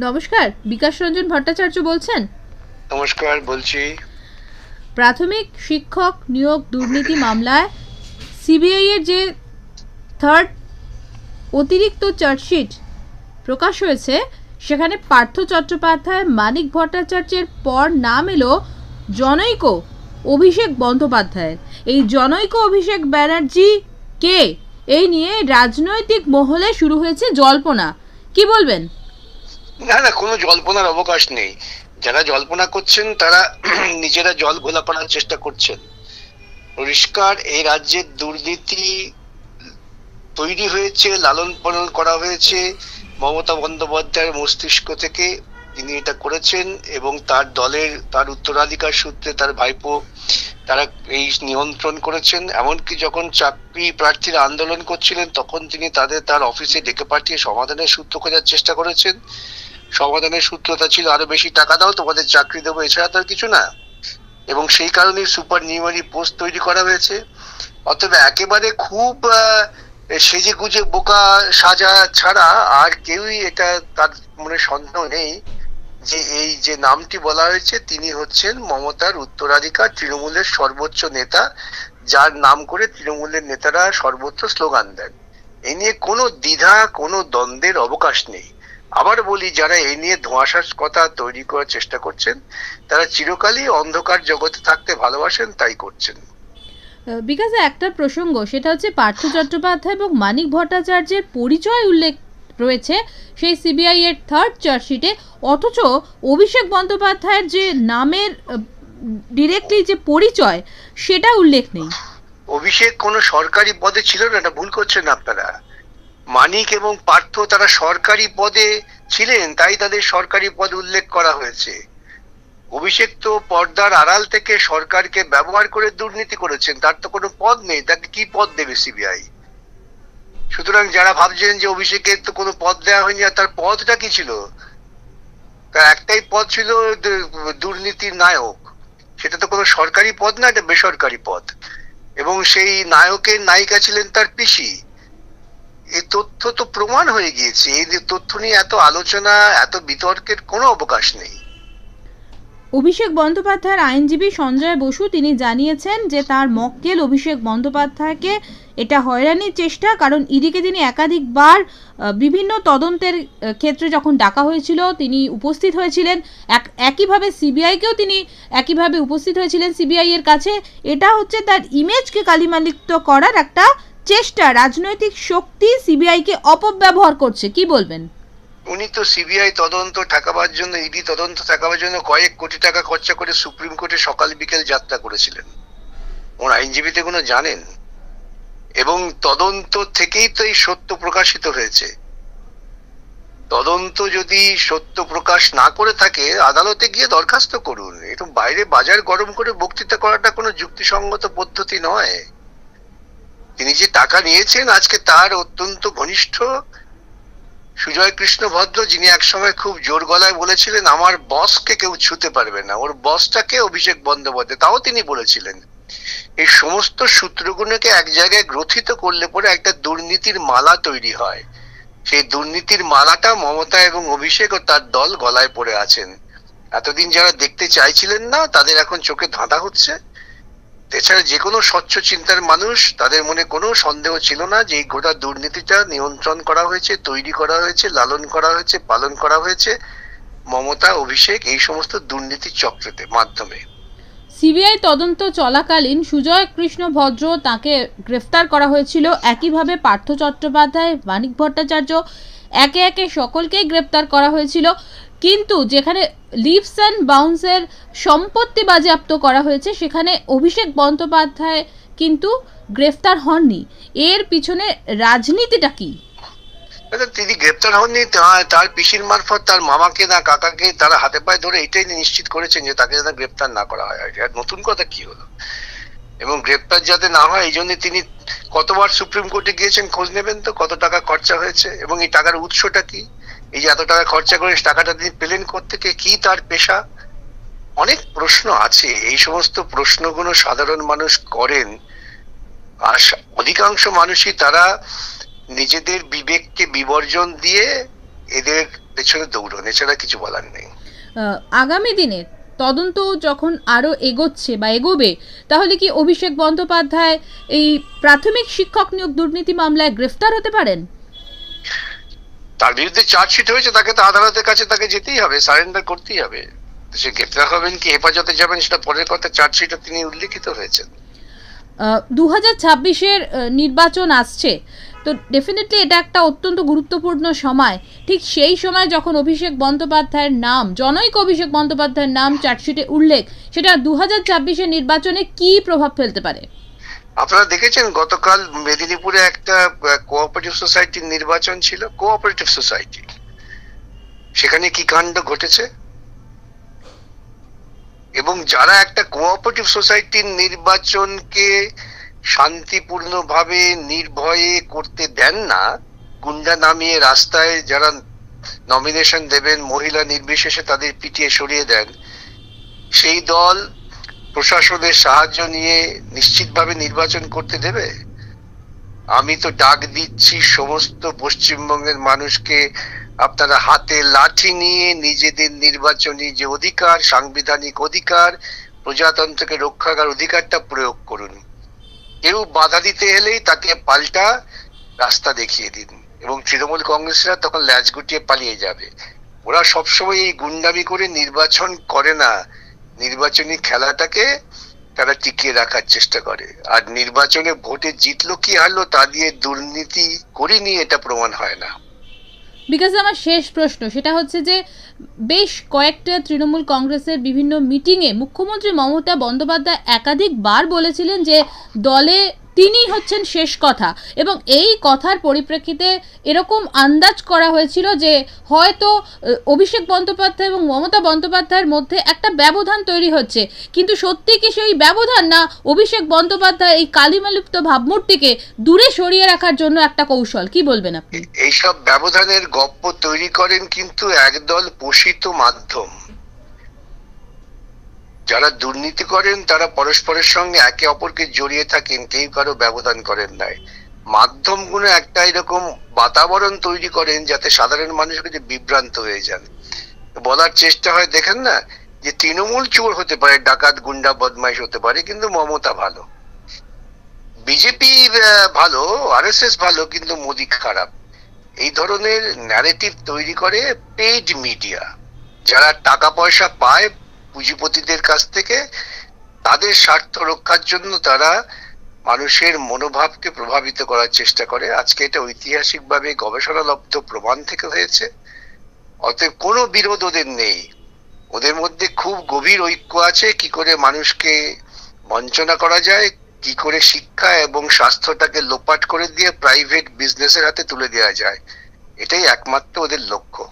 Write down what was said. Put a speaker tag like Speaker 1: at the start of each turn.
Speaker 1: নমস্কার, বিকাশ রঞ্জন ভট্টাচার্য বলছেন।
Speaker 2: নমস্কার, বলছি।
Speaker 1: প্রাথমিক শিক্ষক নিয়োগ দুর্নীতি মামলায় সিবিআই এর যে থার্ড অতিরিক্ত চার্জশিট প্রকাশ হয়েছে, সেখানে পার্থ চট্টোপাধ্যায়, মানিক ভট্টাচার্যের পর নাম এলো জনৈক অভিষেক বন্দ্যোপাধ্যায়ের। এই জনৈক অভিষেক ব্যানার্জি কে, এই নিয়ে রাজনৈতিক মহলে শুরু হয়েছে জল্পনা। কি বলবেন?
Speaker 2: না না, কোনো জল্পনার অবকাশ নেই। যারা জল্পনা করছেন তারা নিজেরা জল ঘোলা করার চেষ্টা করছেন। পরিষ্কার এই রাজ্যের দুর্নীতি তৈরি হয়েছে, লালন পালন করা হয়েছে মমতা বন্দ্যোপাধ্যায়ের মস্তিষ্ক থেকে। তিনি এটা করেছেন এবং তার দলের, তার উত্তরাধিকার সূত্রে তার ভাইপো, তারা এই নিয়ন্ত্রণ করেছেন। এমনকি যখন চাকরি প্রার্থীরা আন্দোলন করছিলেন তখন তিনি তার অফিসে ডেকে পাঠিয়ে সমাধানের সূত্র খোঁজার চেষ্টা করেছেন। সমাধানের সূত্রটা ছিল আরো বেশি টাকা দাও, তোমাদের চাকরি দেবো, এছাড়া তো আর কিছু না। এবং সেই কারণে সুপার নিউমারি পোস্ট তৈরি করা হয়েছে। অতএব একেবারে খুব সেজে গুজে বোকা সাজা ছাড়া আর কেউই এটা, তার মনে সন্দেহ নেই যে এই যে নামটি বলা হয়েছে তিনি হচ্ছেন মমতার উত্তরাধিকার, তৃণমূলের সর্বোচ্চ নেতা, যার নাম করে তৃণমূলের নেতারা সর্বত্র স্লোগান দেন। এ নিয়ে কোনো দ্বিধা, কোনো দ্বন্দ্বের অবকাশ নেই। আবার বলি, যারা এই নিয়ে ধোঁয়াশার কথা তৈরি করার চেষ্টা করছেন তারা চিরকালই অন্ধকার জগতে থাকতে ভালোবাসেন, তাই করছেন।
Speaker 1: বিকাশে একটা প্রসঙ্গ, সেটা হচ্ছে পার্থ চট্টোপাধ্যায় এবং মানিক ভট্টাচার্যের পরিচয় উল্লেখ রয়েছে সেই সিবিআই এর থার্ড চার্জশিটে, অথচ অভিষেক বন্দ্যোপাধ্যায়ের যে নামের ডিরেক্টলি যে পরিচয় সেটা উল্লেখ নেই।
Speaker 2: অভিষেক কোনো সরকারি পদে ছিল না, এটা ভুল করছেন আপনারা। মানিক এবং পার্থ তারা সরকারি পদে ছিলেন, তাই তাদের সরকারি পদ উল্লেখ করা হয়েছে। অভিষেক তো পর্দার আড়াল থেকে সরকারকে ব্যবহার করে দুর্নীতি করেছেন, তার তো কোনো পদ নেই, তাকে কি পদ দেবে সিবিআই? সুতরাং যারা ভাবছেন যে অভিষেকের তো কোনো পদ দেওয়া হয়নি, আর তার পদটা কি ছিল? তার একটাই পদ ছিল, দুর্নীতির নায়ক। সেটা তো কোনো সরকারি পদ না, এটা বেসরকারি পদ। এবং সেই নায়কের নায়িকা ছিলেন তার পিসি। এই তথ্য তো প্রমাণ হয়ে গিয়েছে। এই তথ্য নিয়ে এত আলোচনা, এত বিতর্কের কোনো অবকাশ নেই।
Speaker 1: অভিষেক বন্দ্যোপাধ্যায়ের আইনজীবী সঞ্জয় বসু তিনি জানিয়েছেন যে তার মক্কেল অভিষেক বন্দ্যোপাধ্যায়কে এটা হয়রানির চেষ্টা, কারণ ইডিকে তিনি একাধিকবার বিভিন্ন তদন্তের ক্ষেত্রে যখন ডাকা হয়েছিল তিনি উপস্থিত হয়েছিলেন, একইভাবে সিবিআইকেও তিনি একইভাবে উপস্থিত হয়েছিলেন সিবিআই এর কাছে। এটা হচ্ছে তার ইমেজকে কালিমালিপ্ত করার একটা চেষ্টা, রাজনৈতিক শক্তি সিবিআইকে অপব্যবহার করছে। কি বলবেন?
Speaker 2: উনি তো সিবিআই তদন্ত ঠেকাবার জন্য, ইডি তদন্ত ঠেকাবার জন্য কয়েক কোটি টাকা খরচা করে সুপ্রিম কোর্টে সকাল বিকেল যাত্রা করেছিলেন। ওর আইনজীবীতে কোনো জানেন? এবং তদন্ত থেকেই তো এই সত্য প্রকাশিত হয়েছে। তদন্ত যদি সত্য প্রকাশ না করে থাকে আদালতে গিয়ে দরখাস্ত করুন। একটু বাইরে বাজার গরম করে বক্তৃতা করাটা কোনো যুক্তিসঙ্গত পদ্ধতি নয়। তিনি যে টাকা নিয়েছেন, আজকে তার অত্যন্ত ঘনিষ্ঠ সুজয় কৃষ্ণ ভদ্র, যিনি একসময় খুব জোর গলায় বলেছিলেন আমার বসকে কেউ ছুতে পারবে না, ওর বসটাকে অভিষেক বন্দ্যোপাধ্যায়, তাও তিনি বলেছিলেন। এই সমস্ত সূত্রগুলোকে এক জায়গায় গ্রথিত করলে পরে একটা দুর্নীতির মালা তৈরি হয়। সেই দুর্নীতির মালাটা মমতা এবং অভিষেক ও তার দল গলায় পড়ে আছেন। এতদিন যারা দেখতে চাইছিলেন না তাদের এখন চোখে ধাঁধা হচ্ছে। এছাড়া যে কোনো স্বচ্ছ চিন্তার মানুষ, তাদের মনে কোনো সন্দেহ ছিল না যে এই গোটা দুর্নীতিটা নিয়ন্ত্রণ করা হয়েছে, তৈরি করা হয়েছে, লালন করা হয়েছে, পালন করা হয়েছে মমতা, অভিষেক এই সমস্ত দুর্নীতি চক্রের মাধ্যমে।
Speaker 1: সিবিআই তদন্ত চলাকালীন সুজয় কৃষ্ণ ভদ্র তাকে গ্রেফতার করা হয়েছিল, একইভাবে পার্থ চট্টোপাধ্যায়, মানিক ভট্টাচার্য, একে একে সকলকেই গ্রেফতার করা হয়েছিল। কিন্তু যেখানে লিভস অ্যান্ড বাউন্সের সম্পত্তি বাজেয়াপ্ত করা হয়েছে সেখানে অভিষেক বন্দ্যোপাধ্যায় কিন্তু গ্রেফতার হননি। এর পিছনে রাজনীতিটা কি?
Speaker 2: তিনি গ্রেপ্তার হননি, তার পিসির মারফত তার মামাকে না কাকাকে তারা হাতে পায়ে ধরে এটাই নিশ্চিত করেছেন যে তাকে যেন গ্রেপ্তার না করা হয়। নতুন কথা কি হলো? এবং গ্রেপ্তার যাতে না হয় এই জন্য তিনি কতবার সুপ্রিম কোর্টে গিয়েছেন, খোঁজ নেবেন তো কত টাকা খরচা হয়েছে এবং এই টাকার উৎসটা কি। এই যে এত টাকা খরচা করে টাকাটা তিনি পেলেন কোত্থেকে, কি তার পেশা? অনেক প্রশ্ন আছে। এই সমস্ত প্রশ্নগুলো সাধারণ মানুষ করেন, আর অধিকাংশ মানুষই তারা নিজেদের বিবেককে বিবর্জন দিয়ে এদের পেছনে দৌড়ন, এছাড়া কিছু বলার নেই।
Speaker 1: আগামী দিনে তদন্ত যখন আরো এগোচ্ছে বা এগোবে, তাহলে কি অভিষেক বন্দ্যোপাধ্যায় এই প্রাথমিক শিক্ষক নিয়োগ দুর্নীতি মামলায় গ্রেফতার হতে পারেন?
Speaker 2: তার বিরুদ্ধে চার্জশিট হয়েছে, তাকে তো আদালতের কাছে তাকে যেতেই হবে, সারেন্ডার করতেই হবে। সে গ্রেফতার হবেন কি হেফাজতে যাবেন সেটা পরের কথা, চার্জশিটে তিনি উল্লেখিত হয়েছেন।
Speaker 1: 2026-এর নির্বাচন আসছে, তো ডেফিনেটলি এটা একটা অত্যন্ত গুরুত্বপূর্ণ সময়। ঠিক সেই সময় যখন অভিষেক বন্দ্যোপাধ্যায়ের নাম, জনৈক অভিষেক বন্দ্যোপাধ্যায়ের নাম চার্জশিটে উল্লেখ, সেটা 2026-এর নির্বাচনে কি প্রভাব ফেলতে পারে?
Speaker 2: আপনারা দেখেছেন গতকাল মেদিনীপুরে একটা কোঅপারেটিভ সোসাইটির নির্বাচন ছিল, কোঅপারেটিভ সোসাইটি, সেখানে কি কাণ্ড ঘটেছে। এবং যারা একটা কোঅপারেটিভ সোসাইটির নির্বাচনকে শান্তিপূর্ণভাবে নির্ভয়ে করতে দেন না, গুন্ডা নামিয়ে রাস্তায় যারা নমিনেশন দেবেন মহিলা নির্বিশেষে তাদের পিটিয়ে সরিয়ে দেন, সেই দল প্রশাসনের সাহায্য নিয়ে নিশ্চিতভাবে নির্বাচন করতে দেবে? আমি তো ডাক দিচ্ছি সমস্ত পশ্চিমবঙ্গের মানুষকে, আপনারা হাতে লাঠি নিয়ে নিজেদের নির্বাচনী যে অধিকার, সাংবিধানিক অধিকার, প্রজাতন্ত্রকে রক্ষা করার অধিকারটা প্রয়োগ করুন। কেউ বাধা দিতে এলেই তাকে পাল্টা রাস্তা দেখিয়ে দিন, এবং তৃণমূল কংগ্রেসরা তখন ল্যাজ গুটিয়ে পালিয়ে যাবে। ওরা সবসময় এই গুন্ডামি করে নির্বাচন করে না, নির্বাচনী খেলাটাকে তারা টিকিয়ে রাখার চেষ্টা করে। আর নির্বাচনে ভোটে জিতলো কি হারলো তা দিয়ে দুর্নীতি করিনি এটা প্রমাণ হয় না।
Speaker 1: বিকজ আমার শেষ প্রশ্ন সেটা হচ্ছে যে বেশ কয়েকটা তৃণমূল কংগ্রেসের বিভিন্ন মিটিংয়ে মুখ্যমন্ত্রী মমতা বন্দ্যোপাধ্যায় একাধিকবার বলেছিলেন যে দলে তিনি হচ্ছেন শেষ কথা, এবং এই কথার পরিপ্রেক্ষিতে এরকম আন্দাজ করা হয়েছিল যে হয়তো অভিষেক বন্দ্যোপাধ্যায় এবং মমতা বন্দ্যোপাধ্যায়ের মধ্যে একটা ব্যবধান তৈরি হচ্ছে। কিন্তু সত্যি কি সেই ব্যবধান, না অভিষেক বন্দ্যোপাধ্যায় এই কালিমালিপ্ত ভাবমূর্তিকে দূরে সরিয়ে রাখার জন্য একটা কৌশল? কি বলবেন আপনি?
Speaker 2: এইসব ব্যবধানের গপ্প তৈরি করেন কিন্তু একদল পোষিত মাধ্যম। যারা দুর্নীতি করেন তারা পরস্পরের সঙ্গে একে অপরকে জড়িয়ে থাকেন, কেউ কারো ব্যবধান করেন নাই। মাধ্যমগুলো একটা এরকম বাতাবরণ তৈরি করেন যাতে সাধারণ মানুষ বিভ্রান্ত হয়ে যান। বলার চেষ্টা হয়, দেখেন না যে তৃণমূল চোর হতে পারে, ডাকাত গুন্ডা বদমাইশ হতে পারে, কিন্তু মমতা ভালো, বিজেপি ভালো, আরএসএস ভালো, কিন্তু মোদি খারাপ। এই ধরনের ন্যারেটিভ তৈরি করে পেইড মিডিয়া, যারা টাকা পয়সা পায় পুঁজিপতিদের কাছ থেকে, তাদের স্বার্থ রক্ষার জন্য তারা মানুষের মনোভাবকে প্রভাবিত করার চেষ্টা করে। আজকে এটা ঐতিহাসিকভাবে গবেষণালব্ধ প্রমাণ থেকে হয়েছে। অতএব কোনো বিরোধ ওদের নেই, ওদের মধ্যে খুব গভীর ঐক্য আছে। কি করে মানুষকে বঞ্চনা করা যায়, কি করে শিক্ষা এবং স্বাস্থ্যটাকে লোপাট করে দিয়ে প্রাইভেট বিজনেসের হাতে তুলে দেওয়া যায়, এটাই একমাত্র ওদের লক্ষ্য।